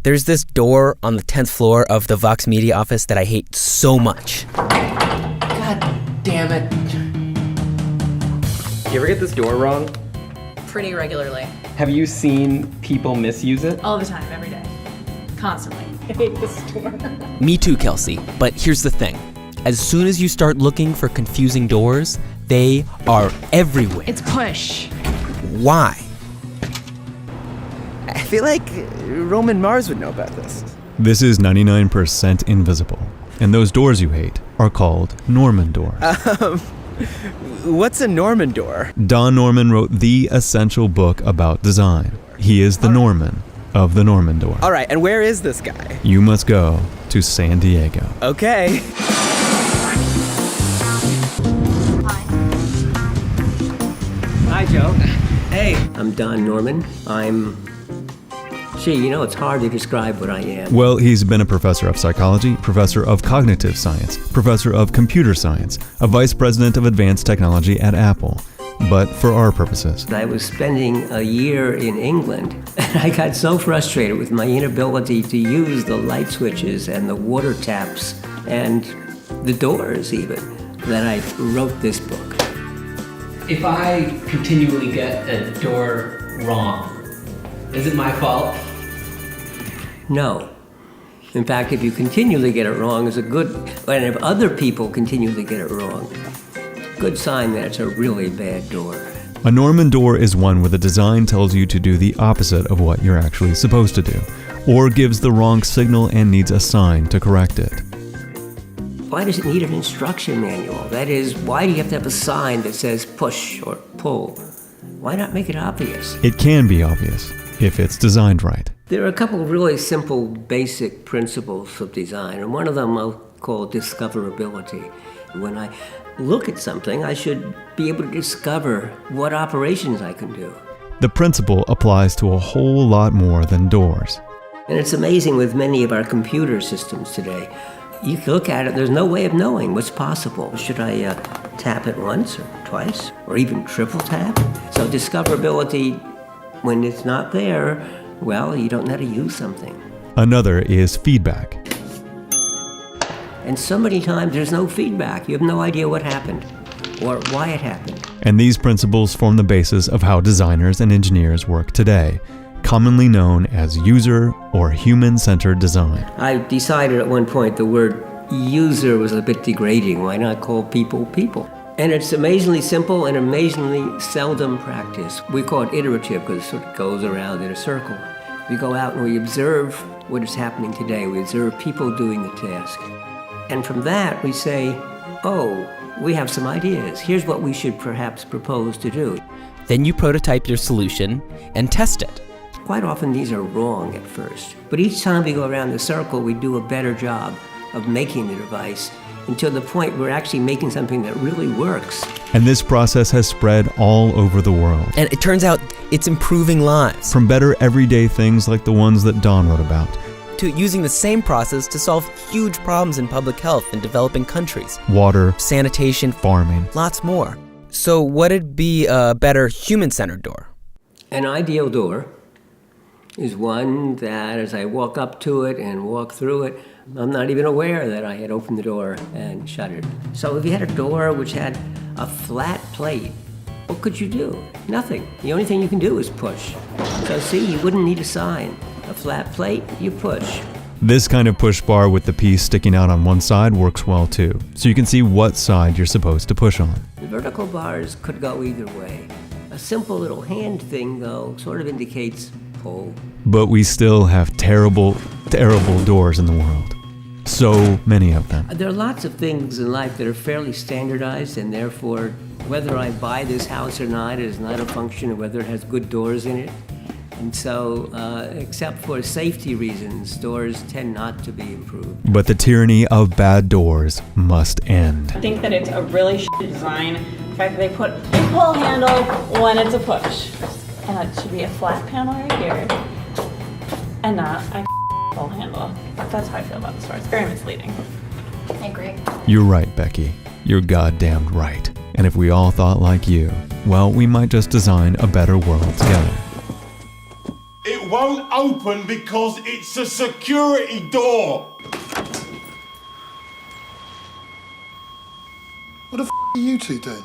There's this door on the 10th floor of the Vox Media office that I hate so much. God damn it. You ever get this door wrong? Pretty regularly. Have you seen people misuse it? All the time, every day. Constantly. I hate this door. Me too, Kelsey. But here's the thing. As soon as you start looking for confusing doors, they are everywhere. It's push. Why? I feel like Roman Mars would know about this. This is 99% Invisible, and those doors you hate are called Norman doors. What's a Norman door? Don Norman wrote the essential book about design. He is the Norman of the Norman door. All right, and where is this guy? You must go to San Diego. Okay. Hi, Joe. Hey. I'm Don Norman. It's hard to describe what I am. Well, he's been a professor of psychology, professor of cognitive science, professor of computer science, a vice president of advanced technology at Apple. But for our purposes, I was spending a year in England, and I got so frustrated with my inability to use the light switches and the water taps and the doors even, that I wrote this book. If I continually get a door wrong, is it my fault? No. In fact, if you continually get it wrong, it's a good, and if other people continually get it wrong, good sign that it's a really bad door. a Norman door is one where the design tells you to do the opposite of what you're actually supposed to do, or gives the wrong signal and needs a sign to correct it. Why does it need an instruction manual? That is, why do you have to have a sign that says push or pull? Why not make it obvious? It can be obvious if it's designed right. There are a couple of really simple, basic principles of design, and one of them I'll call discoverability. When I look at something, I should be able to discover what operations I can do. The principle applies to a whole lot more than doors. And it's amazing with many of our computer systems today. You can look at it, there's no way of knowing what's possible. Should I tap it once or twice or even triple tap? So discoverability, when it's not there, well, you don't know how to use something. Another is feedback. And so many times there's no feedback. You have no idea what happened or why it happened. And these principles form the basis of how designers and engineers work today, commonly known as user or human-centered design. I decided at one point the word user was a bit degrading. Why not call people people? And it's amazingly simple and amazingly seldom practiced. We call it iterative because it sort of goes around in a circle. We go out and we observe what is happening today. We observe people doing the task. And from that we say, oh, we have some ideas. Here's what we should perhaps propose to do. Then you prototype your solution and test it. Quite often these are wrong at first, but each time we go around the circle, we do a better job of making the device until the point we're actually making something that really works. And this process has spread all over the world. And it turns out it's improving lives. From better everyday things like the ones that Don wrote about, to using the same process to solve huge problems in public health in developing countries. water, Sanitation, farming. lots more. So what'd be a better human-centered door? An ideal door is one that as I walk up to it and walk through it, I'm not even aware that I had opened the door and shut it. So if you had a door which had a flat plate, what could you do? Nothing. The only thing you can do is push. So see, you wouldn't need a sign. A flat plate, you push. This kind of push bar with the piece sticking out on one side works well too, so you can see what side you're supposed to push on. The vertical bars could go either way. A simple little hand thing, though, sort of indicates pull. But we still have terrible, terrible doors in the world. So many of them. There are lots of things in life that are fairly standardized, and therefore, whether I buy this house or not is not a function of whether it has good doors in it. And so, except for safety reasons, doors tend not to be improved. But the tyranny of bad doors must end. I think that it's a really shitty design. The fact that they put a pull handle when it's a push. And it should be a flat panel right here. And not a pull handle. That's how I feel about this door. It's very misleading. I agree. You're right, Becky. You're goddamn right. And if we all thought like you, well, we might just design a better world together. It won't open because it's a security door. What the f*** are you two doing?